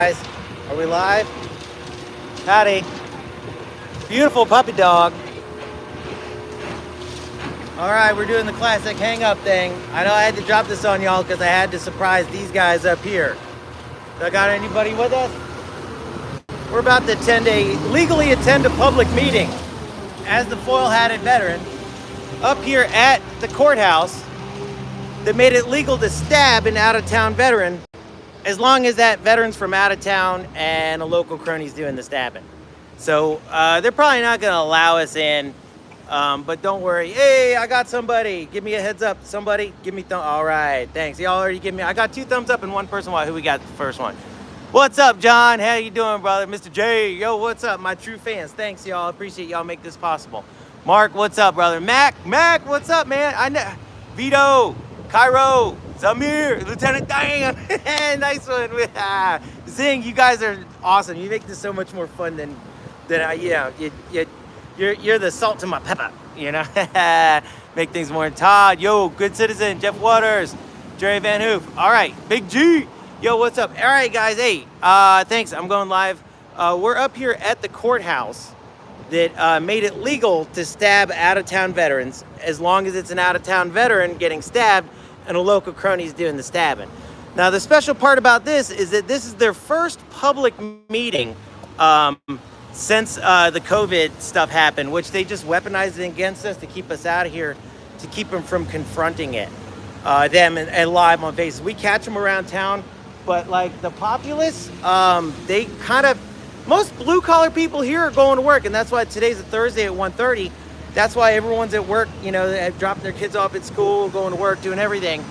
Are we live? Howdy. Beautiful puppy dog. All right, we're doing the classic hang up thing. I know I had to drop this on y'all because I had to surprise these guys up here. So I got anybody with us? We're about to legally attend a public meeting as the foil-hatted veteran up here at the courthouse that made it legal to stab an out-of-town veteran as long as that veteran's from out of town and a local crony's doing the stabbing. So they're probably not going to allow us in, but don't worry. Hey, I got somebody. Give me a heads up. Somebody, give me all right, thanks. Y'all already give me. I got 2 thumbs up and 1 person. Who we got the first one? What's up, John? How you doing, brother? Mr. J, yo, what's up, my true fans? Thanks, y'all. Appreciate y'all make this possible. Mark, what's up, brother? Mac, what's up, man? I know. Vito, Cairo, Zamir, Lieutenant Diane. Nice one. Zing, you guys are awesome. You make this so much more fun than you're the salt to my pepper, you know. Make things more. Todd, yo, good citizen. Jeff Waters, Jerry Van Hoof. All right, Big G. Yo, what's up? All right, guys. Hey, thanks. I'm going live. We're up here at the courthouse that made it legal to stab out-of-town veterans as long as it's an out-of-town veteran getting stabbed and a local crony's doing the stabbing. Now, the special part about this is that this is their first public meeting since the COVID stuff happened, which they just weaponized it against us to keep us out of here, to keep them from confronting it, them and live on faces. We catch them around town. But like the populace, they kind of, most blue collar people here are going to work. And that's why today's a Thursday at 1:30. That's why everyone's at work, you know, dropping their kids off at school, going to work, doing everything.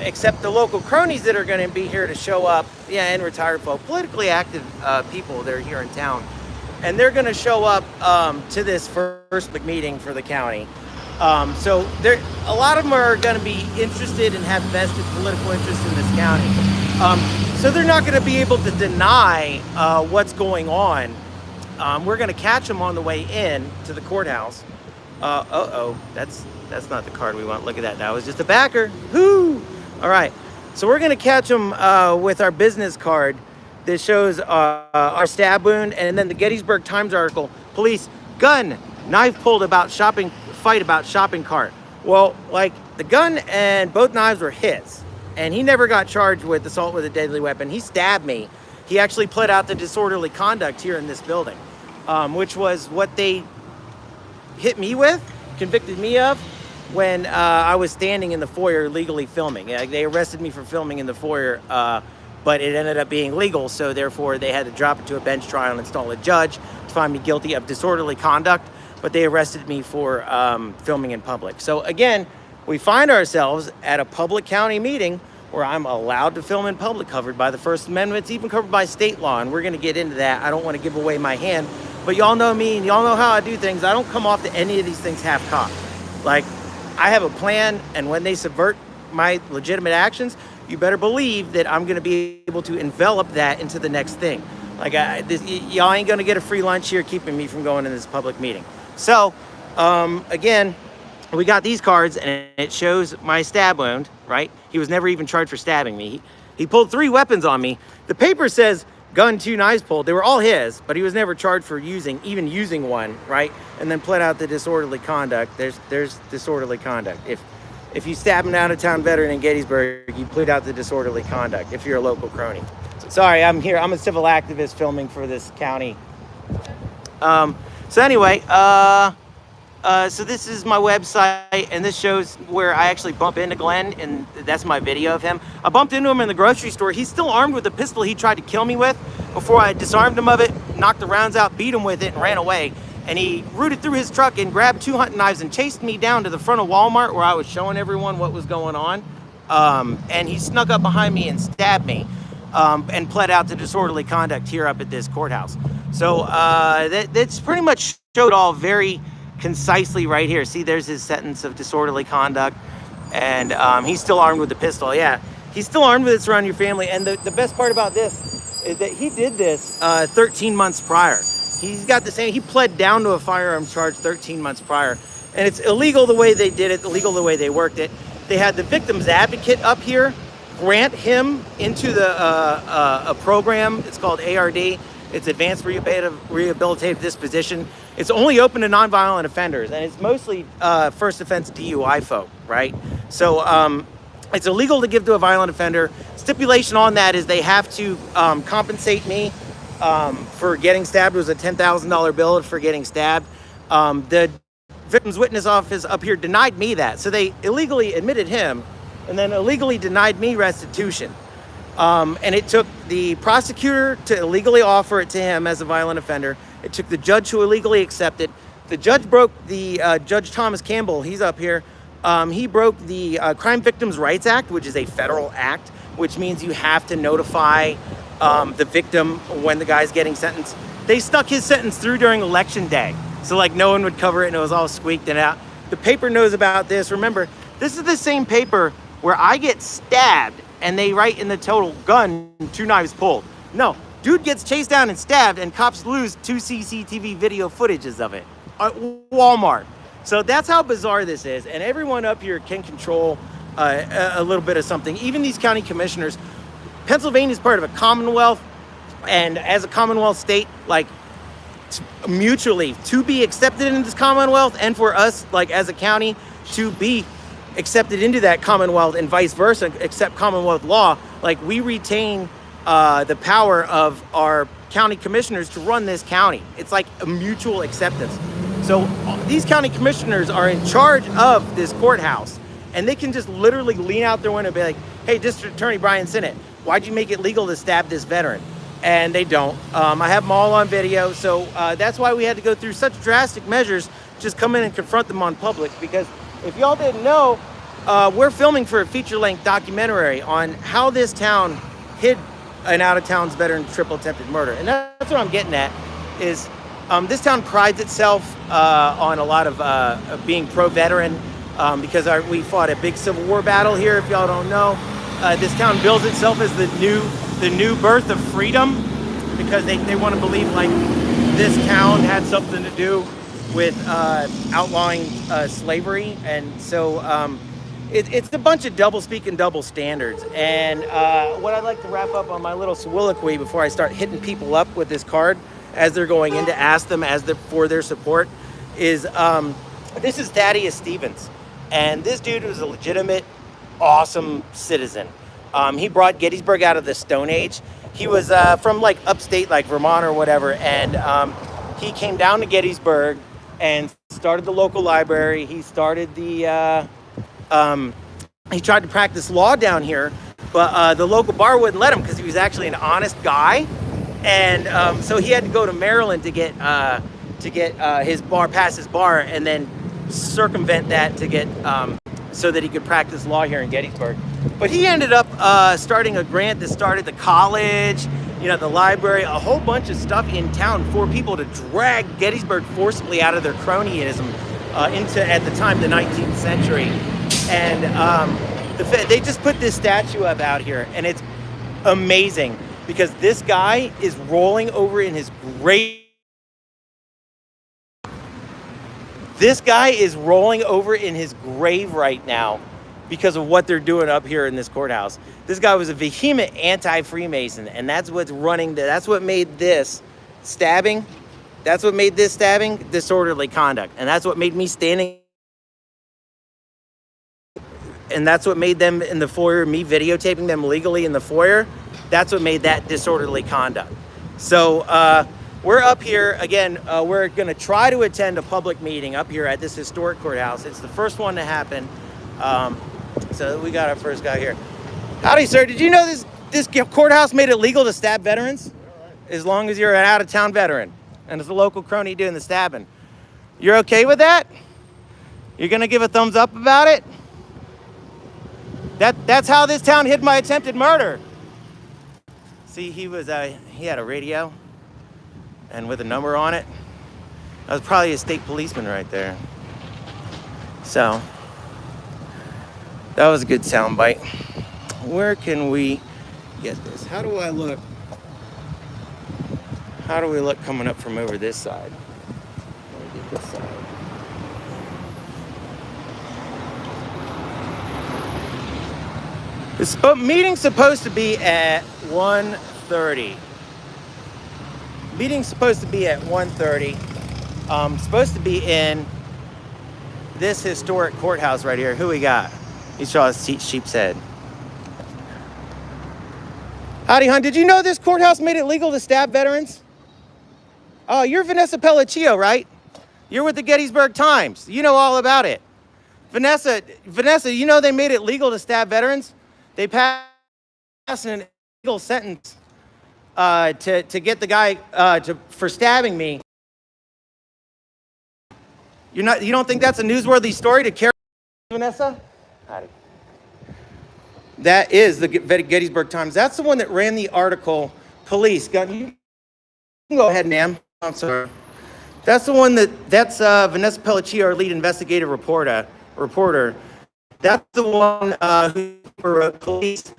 Except the local cronies that are going to be here to show up. Yeah, and retired folk, politically active people that are here in town. And they're going to show up to this first meeting for the county. So a lot of them are going to be interested and have vested political interest in this county. So they're not going to be able to deny what's going on. We're going to catch them on the way in to the courthouse. That's not the card we want. Look at that. That was just a backer. Whoo! All right. So we're going to catch them with our business card that shows our stab wound, and then the Gettysburg Times article: police gun, knife pulled about fight about shopping cart. Well, like the gun and both knives were his. And he never got charged with assault with a deadly weapon. He stabbed me. He actually pled out the disorderly conduct here in this building, which was what they hit me with, convicted me of, when I was standing in the foyer legally filming. They arrested me for filming in the foyer, but it ended up being legal, so therefore they had to drop it to a bench trial and install a judge to find me guilty of disorderly conduct, but they arrested me for filming in public. So again, we find ourselves at a public county meeting where I'm allowed to film in public, covered by the First Amendment. It's even covered by state law, and we're going to get into that. I don't want to give away my hand, but y'all know me, and y'all know how I do things. I don't come off to any of these things half-cocked. Like, I have a plan, and when they subvert my legitimate actions, you better believe that I'm going to be able to envelop that into the next thing. Like, y'all ain't going to get a free lunch here keeping me from going in this public meeting. So, again, we got these cards, and it shows my stab wound, right? He was never even charged for stabbing me. He pulled 3 weapons on me. The paper says gun, 2 knives pulled. They were all his, but he was never charged for even using one, right? And then pled out the disorderly conduct. There's disorderly conduct. If you stab an out-of-town veteran in Gettysburg, you plead out the disorderly conduct if you're a local crony. Sorry, I'm here. I'm a civil activist filming for this county. So anyway, so this is my website, and this shows where I actually bump into Glenn, and that's my video of him. I bumped into him in the grocery store. He's still armed with the pistol he tried to kill me with before I disarmed him of it, knocked the rounds out, beat him with it, and ran away. And he rooted through his truck and grabbed 2 hunting knives and chased me down to the front of Walmart where I was showing everyone what was going on. And he snuck up behind me and stabbed me and pled out the disorderly conduct here up at this courthouse. So that's pretty much showed all very concisely right here. See, there's his sentence of disorderly conduct, and he's still armed with the pistol. Yeah, he's still armed with it. Surround your family. And the best part about this is that he did this 13 months prior. He's got the same. He pled down to a firearms charge 13 months prior, and it's illegal the way they did it, illegal the way they worked it. They had the victim's advocate up here grant him into the a program. It's called ARD. It's Advanced Rehabilitative Disposition. It's only open to nonviolent offenders, and it's mostly first offense DUI folk, right? So it's illegal to give to a violent offender. Stipulation on that is they have to compensate me for getting stabbed. It was a $10,000 bill for getting stabbed. The Victim's Witness Office up here denied me that. So they illegally admitted him and then illegally denied me restitution. And it took the prosecutor to illegally offer it to him as a violent offender. It took the judge to illegally accept it. The judge broke the, Judge Thomas Campbell, he's up here. He broke the Crime Victims' Rights Act, which is a federal act, which means you have to notify the victim when the guy's getting sentenced. They stuck his sentence through during election day. So like no one would cover it and it was all squeaked and out. The paper knows about this. Remember, this is the same paper where I get stabbed and they write in the total gun, 2 knives pulled. No, dude gets chased down and stabbed and cops lose 2 CCTV video footages of it at Walmart. So that's how bizarre this is. And everyone up here can control a little bit of something. Even these county commissioners. Pennsylvania is part of a Commonwealth. And as a Commonwealth state, like mutually to be accepted into this Commonwealth and for us, like as a county, to be accepted into that Commonwealth and vice versa, accept Commonwealth law, like we retain the power of our county commissioners to run this county. It's like a mutual acceptance. So these county commissioners are in charge of this courthouse and they can just literally lean out their window and be like, hey, District Attorney Brian Sinnott, why'd you make it legal to stab this veteran? And they don't. I have them all on video. So that's why we had to go through such drastic measures, just come in and confront them on public. Because if y'all didn't know, we're filming for a feature-length documentary on how this town hid an out-of-town's veteran triple attempted murder. And that's what I'm getting at, is this town prides itself on a lot of being pro-veteran because we fought a big Civil War battle here, if y'all don't know. This town bills itself as the new birth of freedom because they want to believe like this town had something to do with outlawing slavery. And so it's a bunch of double-speak and double standards. And what I'd like to wrap up on my little soliloquy before I start hitting people up with this card as they're going in to ask them for their support is this is Thaddeus Stevens. And this dude was a legitimate, awesome citizen. He brought Gettysburg out of the Stone Age. He was from like upstate, like Vermont or whatever. And he came down to Gettysburg and started the local library. He started the, he tried to practice law down here, but the local bar wouldn't let him because he was actually an honest guy. And so he had to go to Maryland to get his bar, pass his bar, and then circumvent that to get so that he could practice law here in Gettysburg. But he ended up starting a grant that started the college, the library, a whole bunch of stuff in town for people to drag Gettysburg forcibly out of their cronyism into, at the time, the 19th century. And they just put this statue up out here, and it's amazing because this guy is rolling over in his grave. This guy is rolling over in his grave right now because of what they're doing up here in this courthouse. This guy was a vehement anti-Freemason, and that's what's running. That's what made this stabbing. That's what made this stabbing disorderly conduct, and that's what made me standing. And that's what made them in the foyer, me videotaping them legally in the foyer. That's what made that disorderly conduct. So we're up here again. We're going to try to attend a public meeting up here at this historic courthouse. It's the first one to happen. So we got our first guy here. Howdy, sir. Did you know this courthouse made it legal to stab veterans? As long as you're an out-of-town veteran and it's a local crony doing the stabbing. You're okay with that? You're going to give a thumbs up about it? That's how this town hid my attempted murder. See, he had a radio and with a number on it. That was probably a state policeman right there. So that was a good soundbite. Where can we get this? How do I look? How do we look coming up from over this side? Let me get this side. Meeting's supposed to be at 1:30. Meeting's supposed to be at 1:30. Supposed to be in this historic courthouse right here. Who we got? You saw Sheep's Head. Howdy, hun. Did you know this courthouse made it legal to stab veterans? Oh, you're Vanessa Pelliccio, right? You're with the Gettysburg Times. You know all about it. Vanessa, you know they made it legal to stab veterans? They passed an illegal sentence to get the guy for stabbing me. You don't think that's a newsworthy story to carry, Vanessa? Howdy. That is the Gettysburg Times. That's the one that ran the article. Police gun. You can go ahead, ma'am. I'm sorry. That's the one that's Vanessa Pelliccio, our lead investigative reporter. That's the one who wrote police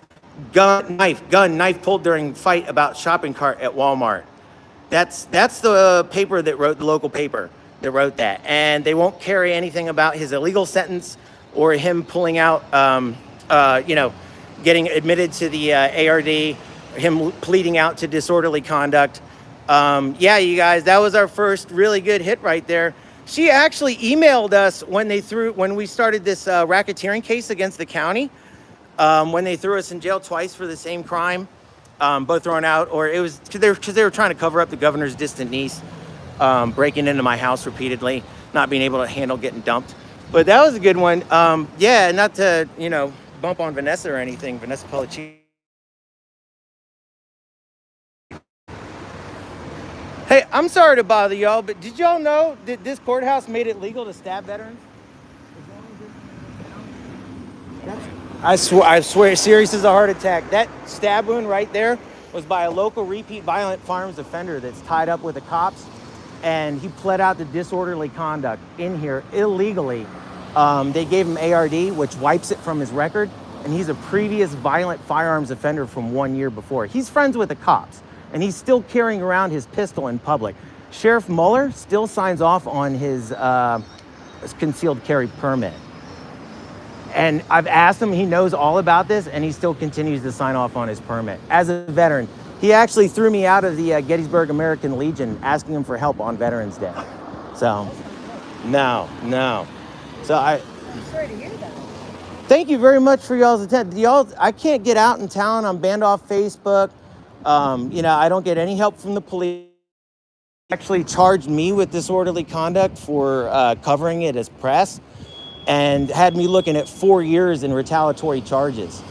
gun knife pulled during fight about shopping cart at Walmart. That's the paper that wrote the local paper that wrote that, and they won't carry anything about his illegal sentence or him pulling out, getting admitted to the ARD, him pleading out to disorderly conduct. Yeah, you guys, that was our first really good hit right there. She actually emailed us when we started this racketeering case against the county, when they threw us in jail twice for the same crime, both thrown out, or it was because they were trying to cover up the governor's distant niece, breaking into my house repeatedly, not being able to handle getting dumped. But that was a good one. Yeah, not to, bump on Vanessa or anything, Vanessa Pelliccio. Hey, I'm sorry to bother y'all, but did y'all know that this courthouse made it legal to stab veterans? I swear, serious as a heart attack. That stab wound right there was by a local repeat violent firearms offender that's tied up with the cops, and he pled out to disorderly conduct in here illegally. They gave him ARD, which wipes it from his record, and he's a previous violent firearms offender from 1 year before. He's friends with the cops, and he's still carrying around his pistol in public. Sheriff Mueller still signs off on his concealed carry permit. And I've asked him, he knows all about this, and he still continues to sign off on his permit. As a veteran, he actually threw me out of the Gettysburg American Legion, asking him for help on Veterans Day. So, no. So I'm sorry to hear that. Thank you very much for y'all's attention. I can't get out in town. I'm banned off Facebook. I don't get any help from the police. Actually charged me with disorderly conduct for covering it as press, and had me looking at 4 years in retaliatory charges.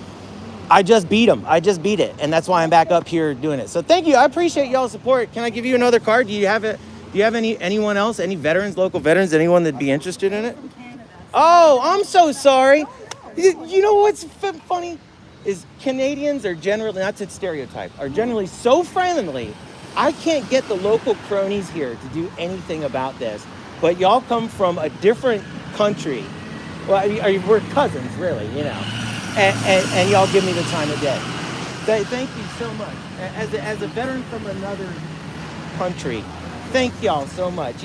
I just beat him. I just beat it. And that's why I'm back up here doing it. So thank you. I appreciate y'all's support. Can I give you another card? Do you have anyone else, any veterans, local veterans, anyone that'd be interested in it? Oh, I'm so sorry. You know what's funny? Is Canadians are generally, not to stereotype, are generally so friendly. I can't get the local cronies here to do anything about this. But y'all come from a different country. Well, we're cousins, really, and y'all give me the time of day. Thank you so much. As a veteran from another country, thank y'all so much.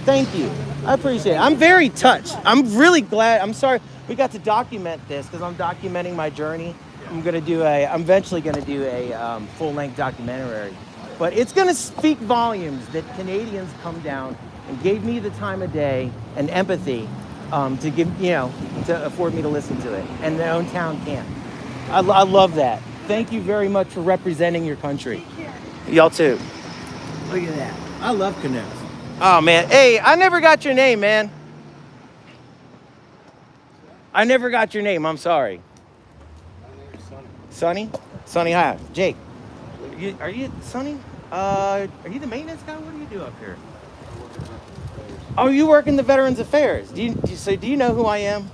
Thank you. I appreciate it. I'm very touched. I'm really glad. I'm sorry we got to document this because I'm documenting my journey. I'm eventually going to do a full-length documentary. But it's going to speak volumes that Canadians come down and gave me the time of day and empathy to give, to afford me to listen to it. And their own town can't. I love that. Thank you very much for representing your country. Y'all too. Look at that. I love canoes. Oh, man. Hey, I never got your name, man. I never got your name. I'm sorry. My name's Sonny. Sonny? Sonny, hi. Jake. Are you Sonny? Are you the maintenance guy? What do you do up here? Oh, you work in the Veterans Affairs. Do you know who I am?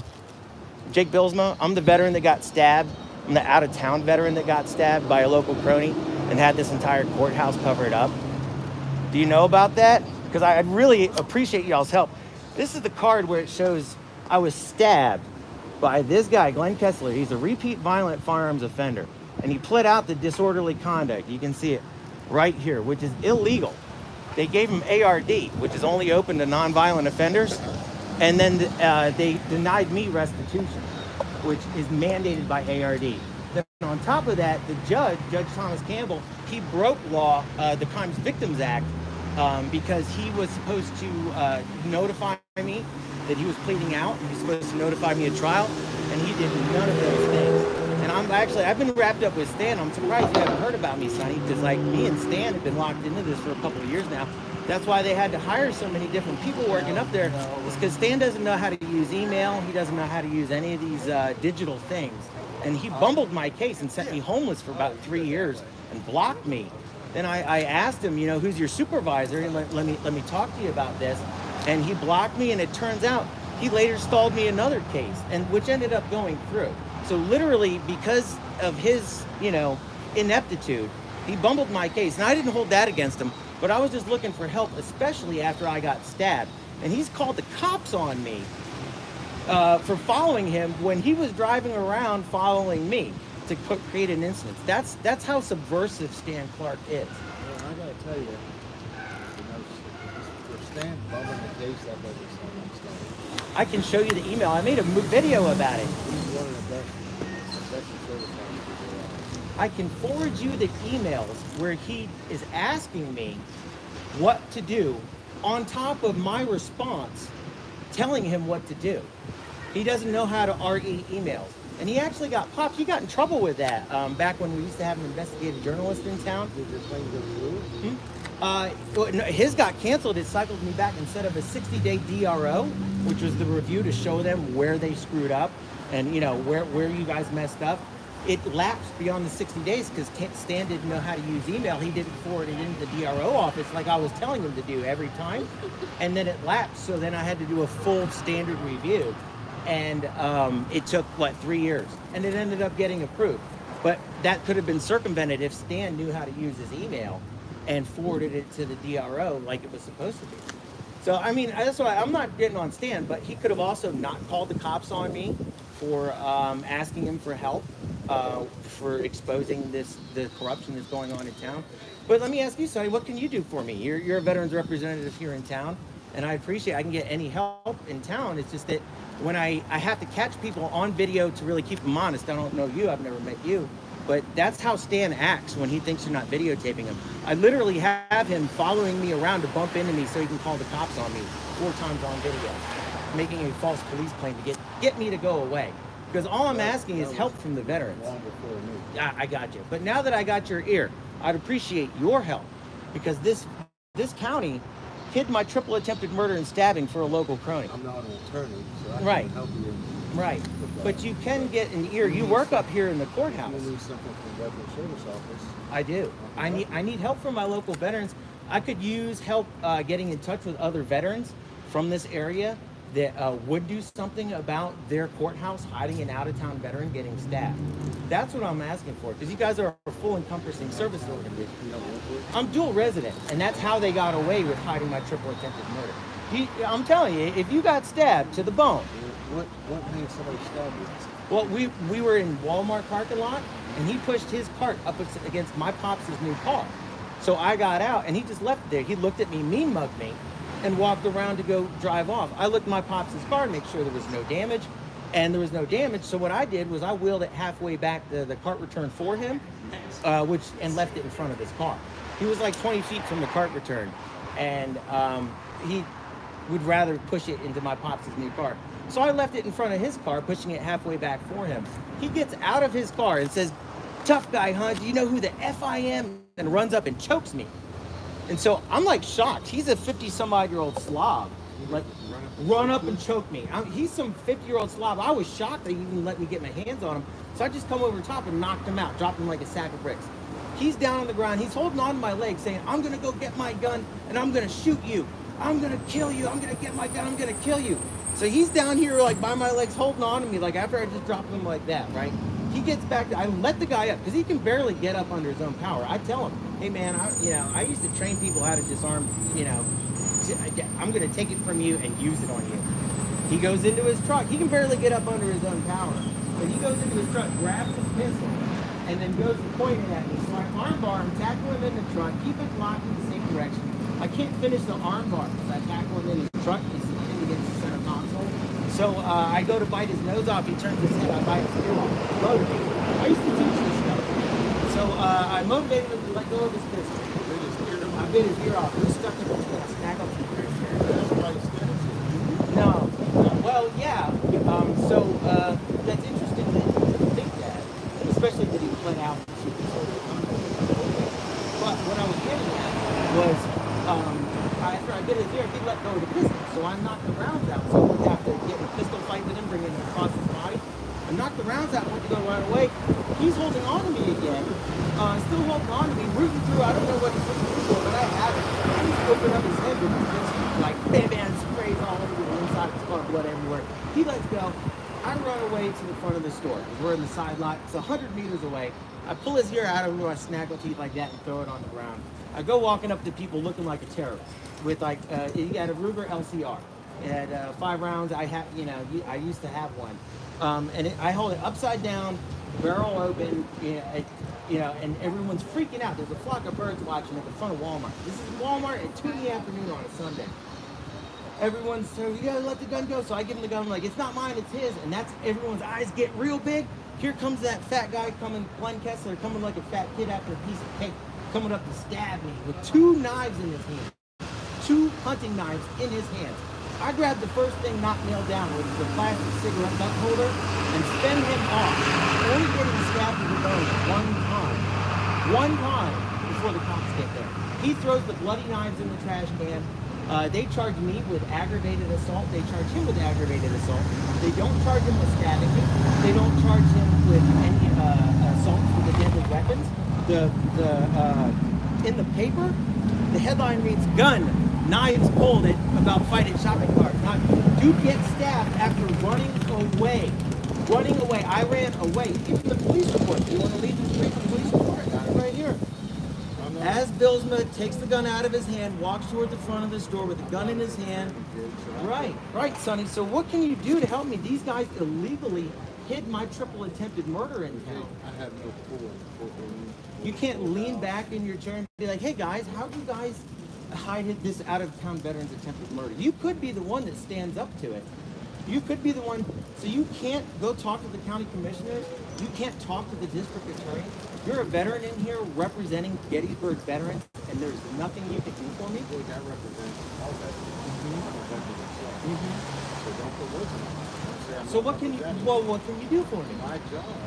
Jake Bilsma. I'm the veteran that got stabbed. I'm the out-of-town veteran that got stabbed by a local crony and had this entire courthouse covered up. Do you know about that? Because I'd really appreciate y'all's help. This is the card where it shows I was stabbed by this guy, Glenn Kessler. He's a repeat violent firearms offender. And he pled out the disorderly conduct. You can see it right here, which is illegal. They gave him ARD, which is only open to nonviolent offenders. And then they denied me restitution. which is mandated by ARD. Then on top of that, the judge, Judge Thomas Campbell, he broke law, the Crimes Victims Act, because he was supposed to notify me that he was pleading out. He was supposed to notify me at trial, and he did none of those things. And I've been wrapped up with Stan. I'm surprised you haven't heard about me, Sonny, because like me and Stan have been locked into this for a couple of years now. That's why they had to hire so many different people working up there. It's because Stan doesn't know how to use email. He doesn't know how to use any of these digital things. And he bumbled my case and sent me homeless for about 3 years and blocked me. Then I asked him, who's your supervisor? And let me talk to you about this. And he blocked me, and it turns out he later stalled me another case, and which ended up going through. So literally, because of his, ineptitude, he bumbled my case. And I didn't hold that against him, but I was just looking for help, especially after I got stabbed. And he's called the cops on me for following him when he was driving around following me to create an incident. That's how subversive Stan Clark is. Well, I gotta tell you, for Stan bumming the case, that doesn't sound like Stan. I can show you the email. I made a video about it. He's one of the best service officers. I can forward you the emails where he is asking me what to do on top of my response telling him what to do. He doesn't know how to RE emails. And he actually got popped. He got in trouble with that back when we used to have an investigative journalist in town. Did your thing go through? No, his got canceled. It cycled me back. Instead of a 60-day DRO, which was the review to show them where they screwed up and where you guys messed up, it lapsed beyond the 60 days because Stan didn't know how to use email. He didn't forward it into the DRO office like I was telling him to do every time. And then it lapsed. So then I had to do a full standard review. And it took 3 years, and it ended up getting approved. But that could have been circumvented if Stan knew how to use his email and forwarded it to the DRO like it was supposed to be. So I mean, that's why I'm not getting on Stan, but he could have also not called the cops on me for asking him for help for exposing the corruption that's going on in town. But let me ask you, Sonny, what can you do for me? You're a veterans representative here in town, and I appreciate I can get any help in town. It's just that when I have to catch people on video to really keep them honest. I don't know you, I've never met you, but that's how Stan acts when he thinks you're not videotaping him. I literally have him following me around to bump into me so he can call the cops on me 4 times on video, making a false police claim to get me to go away. Because all I'm asking is help from the veterans. Long before me. I got you. But now that I got your ear, I'd appreciate your help, because this county hid my triple attempted murder and stabbing for a local crony. I'm not an attorney, so I Right. can't help you. Right. But you can get an ear. You work up here in the courthouse. You need something from the Veteran Service Office. I do. I need help from my local veterans. I could use help getting in touch with other veterans from this area that would do something about their courthouse hiding an out-of-town veteran getting stabbed. That's what I'm asking for, because you guys are a full encompassing service organization. I'm dual resident, and that's how they got away with hiding my triple attempted murder. I'm telling you, if you got stabbed to the bone. What made somebody stab you? Well, we were in Walmart parking lot, and he pushed his cart up against my pops' new car. So I got out, and he just left it there. He looked at me, mean mugged me, and walked around to go drive off. I looked at my pops' car to make sure there was no damage, and there was no damage. So what I did was I wheeled it halfway back to the cart return for him, and left it in front of his car. He was like 20 feet from the cart return, and he would rather push it into my pops' new car. So I left it in front of his car, pushing it halfway back for him. He gets out of his car and says, "Tough guy, huh? Do you know who the F I am?" And runs up and chokes me. And so I'm like shocked. He's a 50-some-odd-year-old slob. Like, run up and choke me. He's some 50-year-old slob. I was shocked that he even let me get my hands on him. So I just come over top and knocked him out, dropped him like a sack of bricks. He's down on the ground. He's holding on to my leg saying, "I'm going to go get my gun and I'm going to shoot you. I'm going to kill you. I'm going to get my gun. I'm going to kill you." So he's down here like by my legs holding on to me, like after I just dropped him like that, right? He gets back, I let the guy up because he can barely get up under his own power. I tell him, "Hey man, I used to train people how to disarm, I'm going to take it from you and use it on you." He goes into his truck. He can barely get up under his own power. But he goes into his truck, grabs his pistol, and then goes pointing at me. So I armbar him, tackle him in the truck, keep it locked in the same direction. I can't finish the armbar because I tackle him in his truck. He's sitting against the center console. So I go to bite his nose off. He turns his head. I bite his ear off. Motivate. I used to teach this stuff. So I motivated him to let go of his pistol. I bit his ear off. He was stuck in between a snaggle teeth. No. Well, yeah. So that's interesting that you think that, especially that he let out. But what I was getting at was, after I bit his ear, he let go of the pistol. So I knocked the rounds out. So I would have to get in a pistol fight with him, bring him across his body. I knocked the rounds out, went to go right away. He's holding on to me again. Still holding on to me, rooting through. I don't know what he's looking for, but I have it. He's opened up his head with his fist, like bam, sprays all over the inside of his car, blood everywhere. He lets go. I run away to the front of the store. We're in the side lot. It's 100 meters away. I pull his ear out of my snaggle teeth like that and throw it on the ground. I go walking up to people looking like a terrorist with like, he had a Ruger LCR. It had 5 rounds. I used to have one. I hold it upside down, barrel open, and everyone's freaking out. There's a flock of birds watching at the front of Walmart. This is Walmart at 2 in the afternoon on a Sunday. Everyone's so, you gotta let the gun go. So I give him the gun, I'm like, it's not mine, it's his. And that's, everyone's eyes get real big. Here comes that fat guy coming, Glenn Kessler, coming like a fat kid after a piece of cake, coming up to stab me with 2 knives in his hand. 2 hunting knives in his hands. I grabbed the first thing not nailed down, which is a plastic cigarette butt holder, and fend him off, only getting stabbed in the nose one time before the cops get there. He throws the bloody knives in the trash can. They charge me with aggravated assault. They charge him with aggravated assault. They don't charge him with stabbing me. They don't charge him with any assaults with the deadly weapons. In the paper, the headline reads, "Gun, knives pulled at about fight at shopping cart." Now, dude gets stabbed after running away. I ran away. Even the police report. Do you want to leave the police report? I got it right here. As Billsma takes the gun out of his hand, walks toward the front of the store with the gun in his hand. Right, Sonny. So what can you do to help me? These guys illegally hid my triple attempted murder in town. I have no clue. You can't lean back in your chair and be like, hey guys, how do you guys hide this out-of-town veteran's attempted murder? You could be the one that stands up to it. You could be the one, so you can't go talk to the county commissioners. You can't talk to the district attorney. You're a veteran in here representing Gettysburg veterans, and there's nothing you can do for me? Well, that represents all veterans. So don't put words in my mouth. So what can you do for me? My job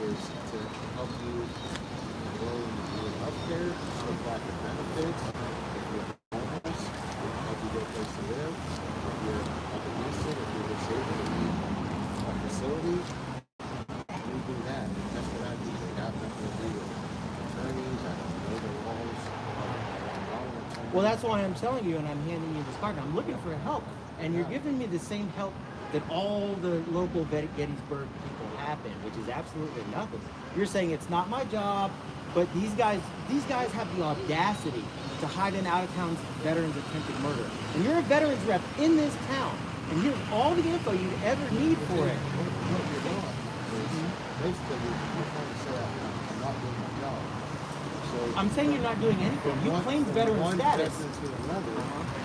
is to help you grow your healthcare, supply the benefits. If you're homeless, we'll help you get a place to live. If you're up against it, if you're disabled, if you need a facility, we do that. That's what I do. They got nothing to do with attorneys. I don't know the laws. Well, that's why I'm telling you, and I'm handing you this card. I'm looking for help, and you're giving me the same help that all the local Gettysburg people have been, which is absolutely nothing. You're saying it's not my job, but these guys have the audacity to hide an out-of-town veteran's attempted murder. And you're a veterans rep in this town, and here's all the info you'd ever need for it. What you're doing is basically you're trying to say I'm not doing my job. So I'm saying you're not doing anything. You claimed veteran status. Veteran to another,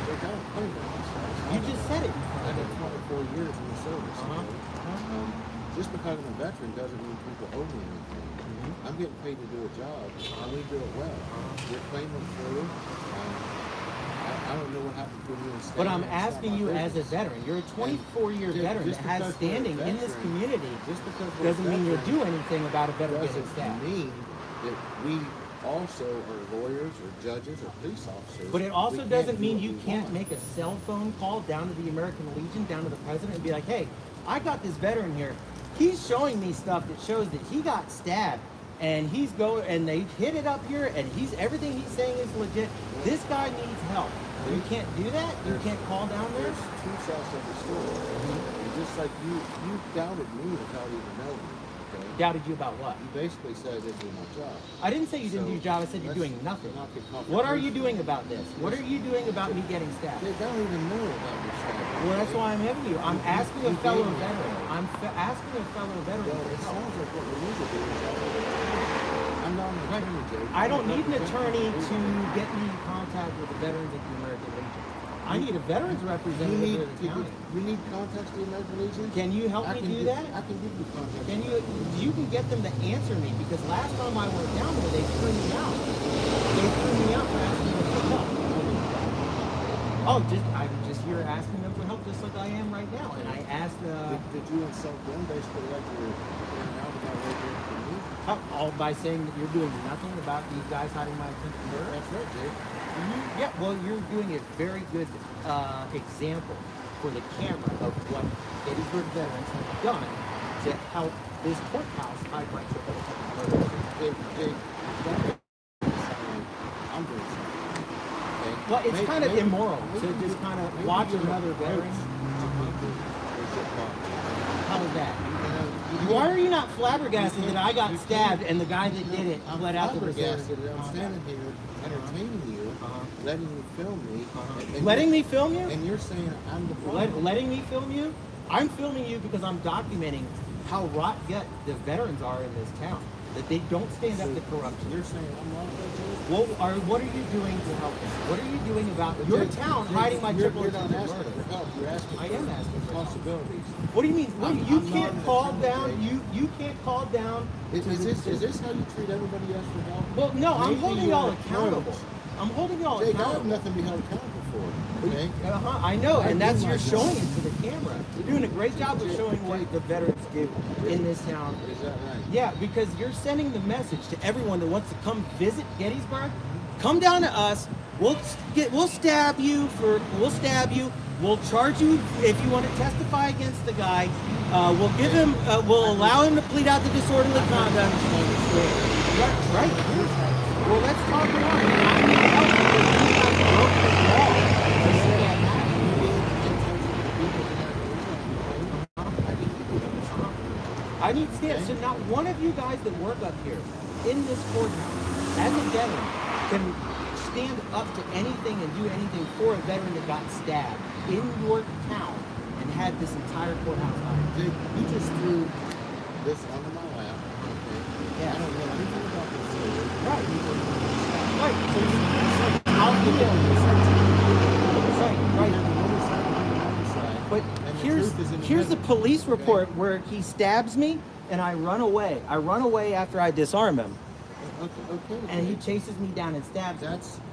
they don't claim veteran status. You just said it. I did 24 years in the service. Just because I'm a veteran doesn't mean people owe me anything. I'm getting paid to do a job, and we do it well. You're claiming for it. I don't know what happened to you instead. But I'm asking you as a veteran. You're a 24-year veteran that has standing in this community. Just because doesn't mean you'll do anything about a veteran getting stabbed. Doesn't mean that we also are lawyers or judges or police officers. But it also doesn't mean you can't make a cell phone call down to the American Legion, down to the president, and be like, hey, I got this veteran here. He's showing me stuff that shows that he got stabbed, and and they hit it up here, and everything he's saying is legit. This guy needs help. You can't do that? You can't call down there? There's 2 sides of the story. And just like you doubted me without even knowing me. Okay? Doubted you about what? You basically said I didn't do my job. I didn't say you didn't do your job. I said you're doing nothing. What are you doing about this? What are you doing about me getting stabbed? They don't even know about your stabbing. Well, that's why I'm having you. I'm asking a fellow veteran. I'm asking a fellow veteran Well, for it help. sounds like what we need to do is I'm not an attorney, Jake. I don't need an attorney to get me in contact with the veterans of the American Legion. I need a veterans representative for the county. You need contacts to the American Legion? Can you help me do that? I can give you contacts. You can get them to answer me, because last time I went down there, they threw me out. They threw me out for asking them for help. Oh, I'm just here asking them for help, just like I am right now. And I asked. Did you insult them basically like you're out about right here for me? All by saying that you're doing nothing about these guys hiding my attempted murder? That's right, Jake. Yeah, well, you're doing a very good example for the camera of what Gettysburg veterans have done to help this courthouse hide my triple murder. Jake, I'm doing something. Okay? Well, it's kind of immoral to just kind of watch another veteran. How is that? Why are you not flabbergasted that I got stabbed and the guy that did it fled out the flabbergasted that I'm standing here entertaining you, letting you film me. Letting me film you? And you're saying I'm the problem. Letting me film you? I'm filming you because I'm documenting how rot gut the veterans are in this town. That they don't stand up to corruption. You're saying I'm wrong about this? What are you doing to help them? What are you doing about your town hiding my triple attempted murder? For help. You're asking I am asking for responsibilities. What do you mean? You can't call down. Jake. You can't call down. Is this how you treat everybody else for help? Well, no, I'm Maybe holding you're y'all an accountable. approach. I'm holding y'all Jake, I have accountable. nothing to be held accountable for. Okay? I know, and that's do you're my showing job. it to the camera. You're doing a great job of showing what the veterans do in this town. Is that right? Yeah, because you're sending the message to everyone that wants to come visit Gettysburg. Come down to us. We'll stab you. We'll charge you if you want to testify against the guy. We'll give him. We'll allow him to plead out the disorderly conduct. Right. Well, let's talk about it. I need help because you guys broke the law. I need stamps. So not one of you guys that work up here in this courthouse as a veteran can stand up to anything and do anything for a veteran that got stabbed in your town and had this entire courthouse hired. Jake, you just threw this onto my lap. Okay? Yeah. I don't know anything about this story. Right. Right. So I'll email you. Right. But here's the police report where he stabs me and I run away. I run away after I disarm him. Okay. And he chases me down and stabs me.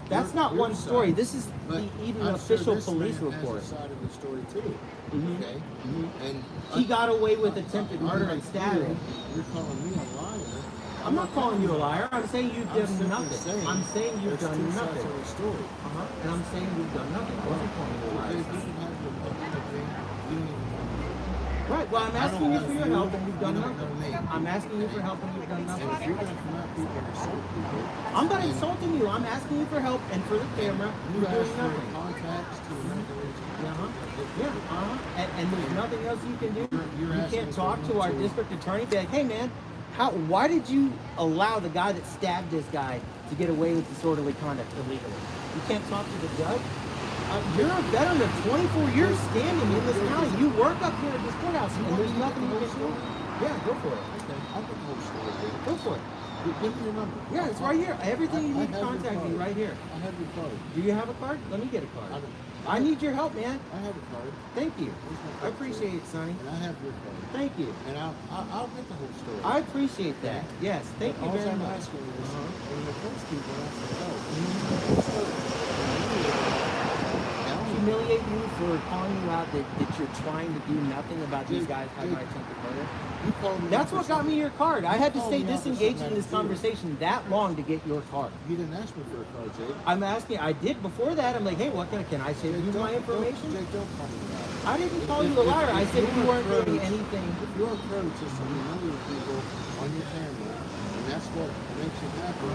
That's your- not your one story. side. This is But the even I'm official sure this police man report. has a side of the story too. Okay? And He got away with attempted murder and stabbing. You're calling me a liar. I'm not calling you a liar. I'm saying you've done simply nothing. saying I'm saying you've there's done two sides nothing. of the story. And I'm saying you've done nothing. I wasn't calling you a Jake, liar. you can have your opinion. You don't even know. Right. Well, I'm asking you for your help and you've done You don't nothing. know me. I'm asking you for help and you've done And if nothing. you're going to come out people and insult people, I'm not insulting you. I'm asking you for help and for the camera. you You're ask doing for nothing. contacts to the American Legion. And there's nothing else you can do. You're You asking can't talk to someone our to- district attorney. Be like, hey man, why did you allow the guy that stabbed this guy to get away with disorderly conduct illegally? You can't talk to the judge. You're a veteran of 24 years standing in this county. You work up here at this courthouse, and there's nothing you can do. Yeah, go for it. Okay, I'll get the whole story. Jake. Go for it. Give me your number. Yeah, it's right here. Everything you I need, have your contact me card. right here. I have your card. Do you have a card? Let me get a card. I don't- I need your help, man. I have a card. Thank you. Here's my I card, appreciate it, Sonny. And I have your card. Thank you. And I'll get the whole story. I appreciate that. Yes, thank you All very I'm much. asking is, when the first people ask for help, Humiliate you for calling you out that you're trying to do nothing about these guys having attempted murder. you called me That's out what for got me your card. I had to called stay me out for disengaged something in this I didn't do. conversation that long to get your card. You didn't ask me for a card, Jake. I'm asking. I did before that. I'm like, hey, what can I say? Jake, Use my don't- information. Jake, don't call me that. I didn't call you a liar. I said you weren't doing anything. If your approach is to humiliate people on your camera, and that's what makes you happy,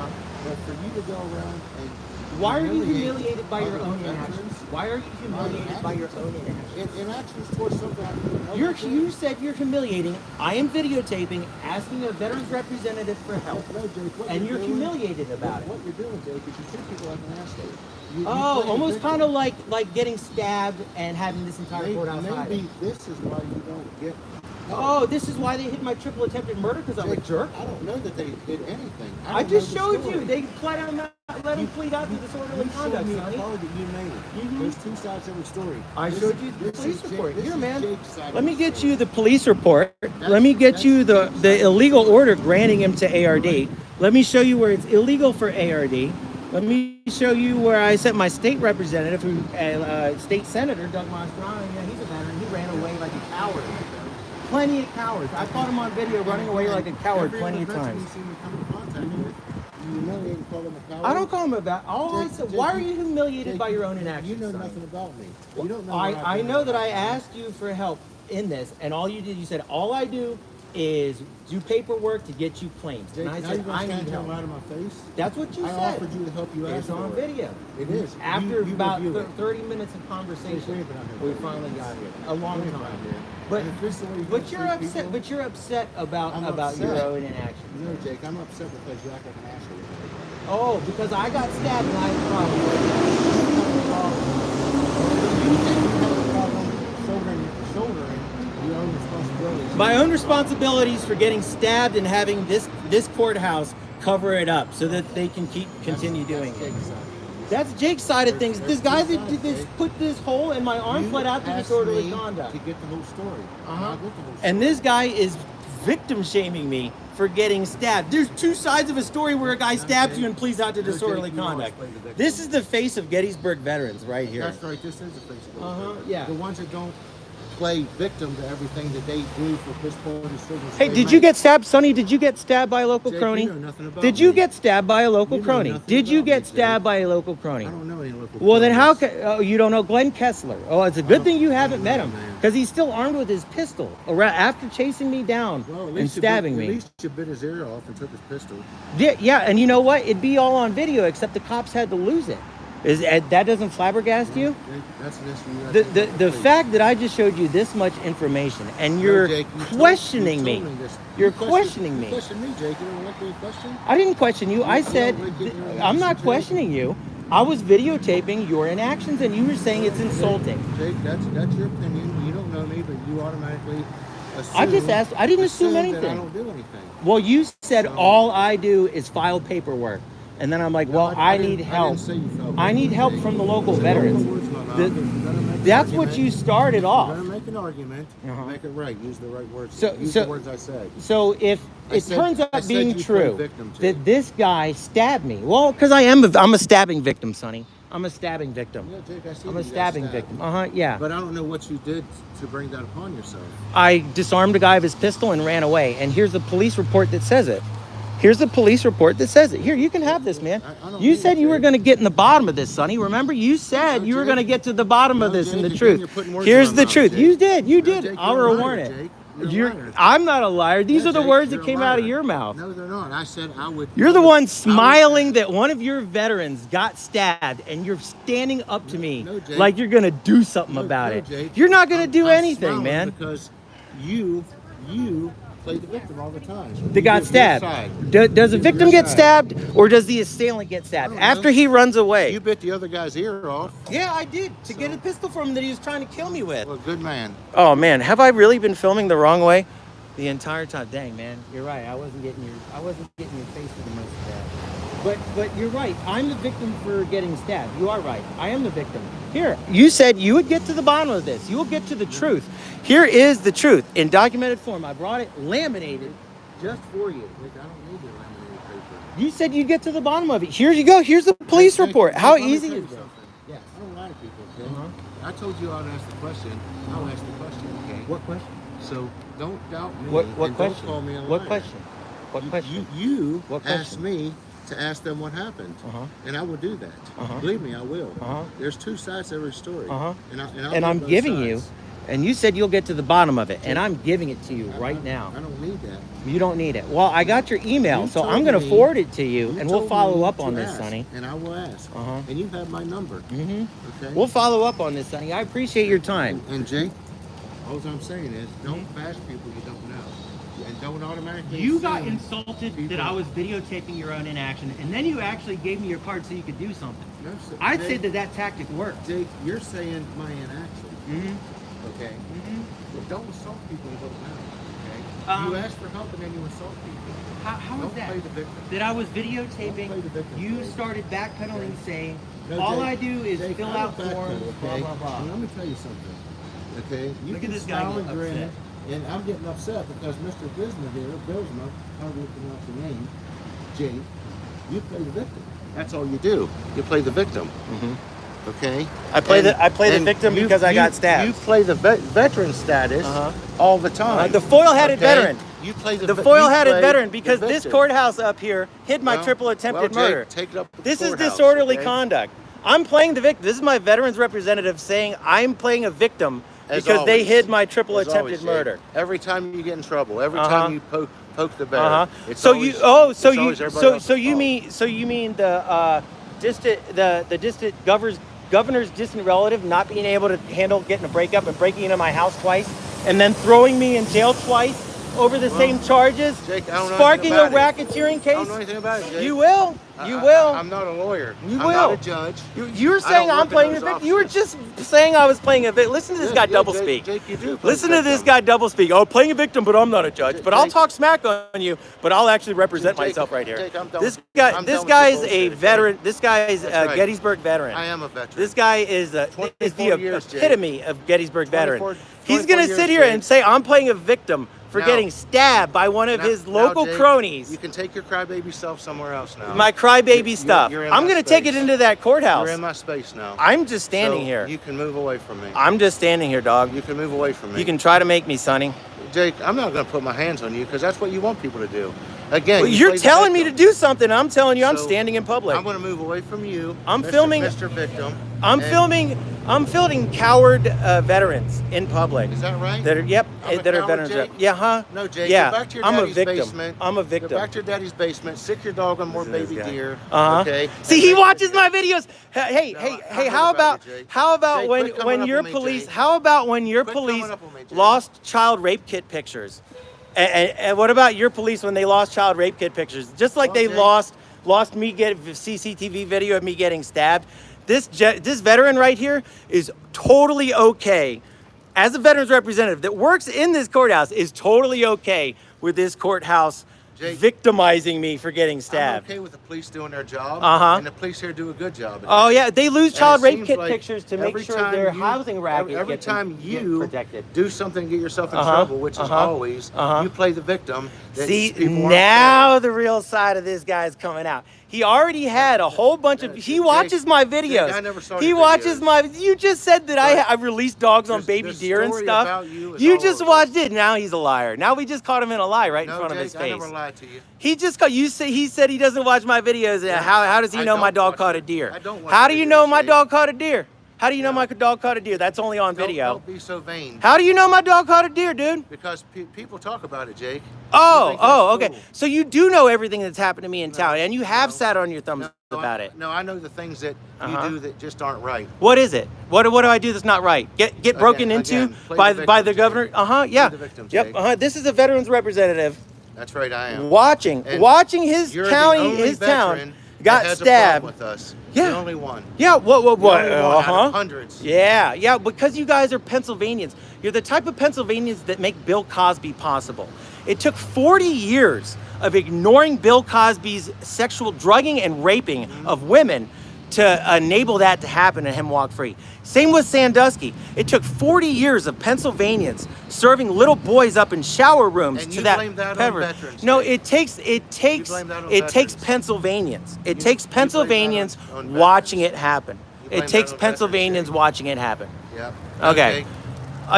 but for you to go around and Why are you humiliate humiliated by your other own veterans, inactions? Why are you humiliated by your own inactions? in actions towards something I couldn't help You said you're humiliating. I am videotaping, asking a veterans representative for help, No, Jake, what and you're doing- humiliated about it. What you're doing, Jake, is you treat people like an asshole. You Oh, play the almost victim. kind of like getting stabbed and having this entire courthouse Maybe hiding. this is why you don't get help. Oh, this is why they hit my triple attempted murder because I'm a Jake, jerk. I don't know that they did anything. I don't just know the showed story. you. They flat out let him plead out to disorderly You showed conduct, me a Sonny. card that you made. There's two sides to every story. I This showed is- you the this police is Jake- report. this Here, is man. Jake's side Let of me the get story. you the police report. Let me get you the illegal order granting him to ARD. Let me show you where it's illegal for ARD. Let me show you where I sent my state representative, who state senator Doug Mastrano. Yeah, he's a veteran. He ran away like a coward. Plenty of cowards. I caught him on video running away like a coward plenty of times. You see me come in contact with, you humiliate and call him a coward. I don't call him about. All I Jake, said. Jake, Why are you humiliated Jake, by your own inactions? You know Sonny? nothing about me. You don't know. I know that I asked you for help in this, and all you did, you said, all I do is do paperwork to get you claims. Jake, And I now said, you're gonna I stand need here and help. lie to my face. That's what you I said. offered you to help you. It's on video. It is. After You about review it. 30 minutes of conversation, we finally got here. A long We've time. got here. But And if this is the way you but you're treat upset. people- But you're upset about I'm your upset. own inactions. No, Jake, I'm upset because you act like an asshole. Oh, because I got stabbed and I have a problem. You think you have a problem shouldering your own responsibilities. My own responsibilities for getting stabbed and having this courthouse cover it up so that they can continue doing it. Jake's side. That's Jake's side of things. This guy that did this Jake. put this hole in my arm You fled out to asked disorderly me conduct. to get the whole story. Uh-huh. I get the whole story. And this guy is victim shaming me for getting stabbed. There's two sides of a story where a guy stabs you and pleads out to No, Jake, disorderly you always conduct. play the victim. This is the face of Gettysburg veterans right here. That's right. This is a Facebook. Uh-huh, yeah. The ones that don't play victim to everything that they do for piss poor decisions. Hey, they did you make. get stabbed, Sonny? Did you get stabbed by a local Jake, crony? you know nothing about Did you me. get stabbed by a local You know crony? nothing Did you about get me, Jake. stabbed by a local crony? I don't know any local. Well, then how cronies. can you don't know Glenn Kessler? Oh, it's a good thing you haven't met him man. because he's still armed with his pistol after chasing me down Well, at and least stabbing At me. least you bit his ear off and took his pistol. Yeah, and you know what? It'd be all on video except the cops had to lose it. That doesn't flabbergast you? That's an issue. The fact that I just showed you this much information and you're Jake, you questioning told me. this. You're You question- questioning me. You question me, Jake. You don't like being questioned? I didn't question you. I You said, don't like getting your I'm not reaction, Jake? questioning you. I was videotaping your inactions and you were saying it's insulting. Jake, that's your opinion. You don't know me, but you automatically assume. I just asked. I didn't assume that I anything. don't do anything. Well, you said So- all I do is file paperwork. And then I'm like, well, No, I didn't- need I help. didn't say you felt I need help Jake. from the local Say veterans. no words, my mouth. The- If you're gonna make an That's what argument, you started if you're off. gonna make an argument, Uh-huh. make it right. Use the right words. So- Use so- the words I said. So if I it said- turns I out said being you played true victim, Jake. that this guy stabbed me, well, because I'm a stabbing victim, Sonny. I'm a stabbing victim. Yeah, Jake, I see I'm that a you got stabbing stabbed. victim. Yeah. But I don't know what you did to bring that upon yourself. I disarmed a guy of his pistol and ran away. And here's the police report that says it. Here's the police report that says it. Here, you can have this, man. I don't You need said it, you were Jake. going to get in the bottom of this, Sonny. Remember, you said No, you were Jake. going to get to the bottom of No, this and Jake, the again, truth. you're putting words Here's in my the mouth, truth. Jake. You did. You No, did. Jake, I'll you're a reward liar, it. Jake. You're a liar. I'm not a liar. These Yeah, are the Jake, words you're that a came out of liar. your mouth. No, they're not. I said I would. You're the one smiling I would- that one of your veterans got stabbed, and you're standing up to me No, Jake. like you're gonna do something No, about no, it. Jake. You're not gonna do I'm anything, smiling man. Because you play the victim all the time. They got Give your stabbed. side. Does a Give victim your get side. stabbed, or does the assailant get I stabbed don't know. after he runs away? You bit the other guy's ear off. Yeah, I did to get a So- pistol from him that he was trying to kill me with. Well, good man. Oh man, have I really been filming the wrong way the entire time? Dang man, you're right. I wasn't getting your face for the most of that. But you're right. I'm the victim for getting stabbed. You are right. I am the victim. Here, you said you would get to the bottom of this. You will get to the truth. Here is the truth in documented form. I brought it laminated just for you. Look, I don't need your laminated paper. You said you'd get to the bottom of it. Here you go. Here's the police Jake, report. Jake, How let me easy tell is you this? something. Yes. I don't lie to people, okay? Uh-huh. I told you I'd ask the question. I'll ask the question, okay? What question? So don't doubt me. What and question? Don't call me a liar. What question? What question? You What asked question? me to ask them what happened, Uh-huh. and I will do that. Uh-huh. Believe me, I will. Uh-huh. There's two sides to every story, Uh-huh. I'll And I'm give both giving you, sides. and you said you'll get to the bottom of it, and I'm giving it to you right now. I don't need that. You don't need it. Well, I got your email, You so told I'm going to me- forward it to you, and we'll told follow me up to on this, ask, Sonny. And I will ask. Uh-huh. And you have my number. Mm-hmm. Okay. We'll follow up on this, Sonny. I appreciate your time. And Jake, all I'm saying is, don't bash people you don't know, and don't automatically. You got assume insulted people- that I was videotaping your own inaction, and then you actually gave me your card so you could do something. No, I'd say Jake, that tactic worked. Jake, you're saying my inaction. Mm-hmm. Okay. Mm-hmm. But don't insult people you don't know. Okay. You ask for help and then you insult people. How Don't was that? play the victim. That I was Don't play videotaping. the victim, You Jake. started backpedaling, saying No, all Jake, I do is Jake, fill I out don't forms, backpedal, blah okay? blah blah. And let me tell you something. Okay, you Look at can this guy smile getting and grin, upset. and I'm getting upset because Mr. Bisma here, Bilsma, how do you pronounce your name? Jake, you play the victim. That's all you do. You play the victim. Okay. I play the and victim because I got stabbed. You play the veteran status all the time. The foil-headed okay? veteran. You play The foil-headed play veteran, the because this victim. courthouse up here hid my Well, triple attempted well, Jake, murder. take it up with the This is courthouse, disorderly okay? conduct. I'm playing the victim. This is my veterans representative saying I'm playing a victim As because they always. hid my triple As attempted always, Jake. murder. Every time you get in trouble, every time you poke the bear, it's So always, you it's it's always you everybody so else's fault. you mean the distant governor's distant relative not being able to handle getting a breakup and breaking into my house twice and then throwing me in jail twice over the same charges, Jake, I don't know sparking a anything about it. racketeering I case? don't know anything about it, Jake. You will. You will. I'm not a lawyer. You I'm will. not a judge. You're saying don't I'm work in playing a those victim. You were offices. just saying I was playing a victim. Listen to this guy Yeah, double Jake, speak. Jake, you do play Listen the to this victim. guy double speak. Oh, playing a victim, but I'm not a judge. But I'll Jake- talk smack on you. But I'll actually represent Jake, myself right here. Jake, I'm done This with- guy, I'm this done with guy your is a bullshit, okay? veteran. This guy is a That's right. Gettysburg veteran. I am a veteran. This guy is the 24 years, Jake. epitome of Gettysburg veteran. 24 He's gonna 24 sit years, here Jake. and say I'm playing a victim for Now- getting stabbed by one of his local Jake, cronies. You can take your crybaby self somewhere else now. My crybaby stuff. you're in I'm my gonna take it space. into that courthouse. You're in my space now. I'm just standing So here. You can move away from me. I'm just standing here, dog. You can move away from me. You can try to make me, Sonny. Jake, I'm not going to put my hands on you because that's what you want people to do. Again, Well, you you're play the telling me to victim. do something. I'm telling you, I'm So, standing in public. I'm going to move away from you. I'm Mr. filming- Mr. Victim. I'm and- filming. I'm filming coward veterans in public. Is that right? That are I'm a that are coward, veterans. Jake? Yeah, huh? No, Jake. Yeah, Go back to your I'm a daddy's victim. basement. I'm a victim. Go back to your daddy's basement. Sick your dog on more Listen to this baby guy. deer. Uh-huh. Okay. See, And he make- watches my videos. Hey, No, hey, I hey! heard How about about you, Jake. how about Jake, when quit coming up your on me, police? Jake. How about when your Quit police coming up on me, Jake. lost child rape kit pictures? And what about your police when they lost child rape kit pictures? Just like Well, they Jake. lost me get CCTV video of me getting stabbed. This veteran right here is totally okay. As a veterans representative that works in this courthouse is totally okay with this courthouse Jake, victimizing me for getting I'm stabbed. okay with the police doing their job. Uh-huh. And the police here do a good job. at Oh it. yeah, they lose And child it rape seems kit like pictures to make every sure time their you- housing racket every gets time get you protected. do something to get yourself in Uh-huh, trouble, which is uh-huh, always, uh-huh. you play the victim. that See, people aren't now fair. the real side of this guy's coming out. He already had a whole bunch of. He watches my videos. I never saw He your watches videos. my. You just said that I But released dogs on there's- baby the deer and story stuff. about you is You all just over. watched it. Now he's a liar. Now we just caught him in a lie right in No, front of Jake, his I face. never lied to you. He just caught you. Say he said he doesn't watch my videos. Yeah. How does he I know my don't dog watch caught a it. deer? I don't watch How do videos, you know my Jake. dog caught a deer? How do you know Yeah. my dog caught a deer? That's only on video. Don't be so vain. How do you know my dog caught a deer, dude? Because people talk about it, Jake. Oh, think that's okay. cool. So you do know everything that's happened to me in No, town, and you have no, sat on your thumbs No, about it. No, I know the things that Uh-huh. you do that just aren't right. What is it? What do I do that's not right? Get broken Again, into play by the by victim, the Jake. governor? Yeah. the victim, Yep. Jake. This is a veterans representative That's right, I am. watching And his You're county, the only his veteran town that got has a stabbed. problem with us. Yeah. The only one. Yeah. What? The only one out of Uh-huh. hundreds. Yeah, because you guys are Pennsylvanians. You're the type of Pennsylvanians that make Bill Cosby possible. It took 40 years of ignoring Bill Cosby's sexual drugging and raping of women to enable that to happen and him walk free. Same with Sandusky. It took 40 years of Pennsylvanians serving little boys up in shower rooms And to you that blame that on pepper. veterans, No, Jake. it takes blame that on Pennsylvanians. It You takes blame that Pennsylvanians on watching veterans. it happen. You blame It takes that on veterans, Pennsylvanians Jake. watching it happen. Yeah. Okay.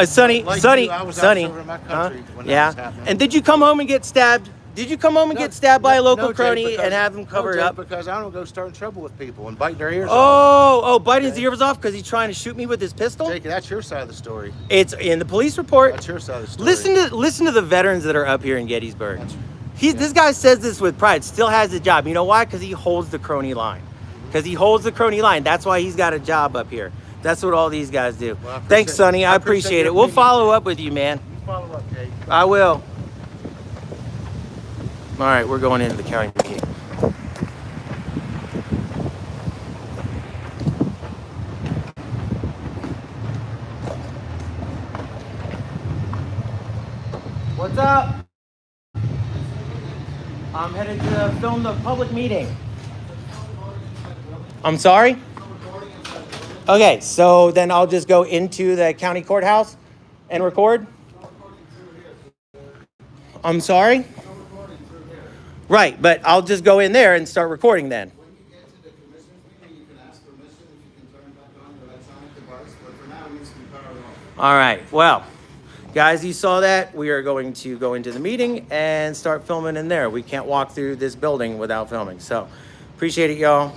Sonny, Like Sonny, you, I was out Sonny. serving my country when that yeah. was happening. And did you come home and get stabbed? Did you come home and get stabbed by a local Jake, crony because- and have them covered Jake, up? Because I don't go starting trouble with people and biting their ears off. Biting his Okay. ears off because he's trying to shoot me with his pistol? Jake, that's your side of the story. It's in the police report. That's your side of the story. Listen to the veterans that are up here in Gettysburg. That's- This guy says this with pride, still has a job. You know why? Because he holds the crony line. Because he holds the crony line. That's why he's got a job up here. That's what all these guys do. Well, I Thanks, appreciate- Sonny. I I appreciate appreciate it. your We'll opinion. follow up with you, man. You follow up, Jake. I will. All right, we're going into the county meeting. What's up? film the public meeting. I'm sorry? Okay, so then I'll just go into the county courthouse and record? I'm sorry? Right, but I'll just go in there and start recording then. When you get to the commissioners meeting, you can ask permission if you can turn back on your electronic device, but for now, it needs to be powered off. All right, well, guys, you saw that. We are going to go into the meeting and start filming in there. We can't walk through this building without filming, so appreciate it, y'all.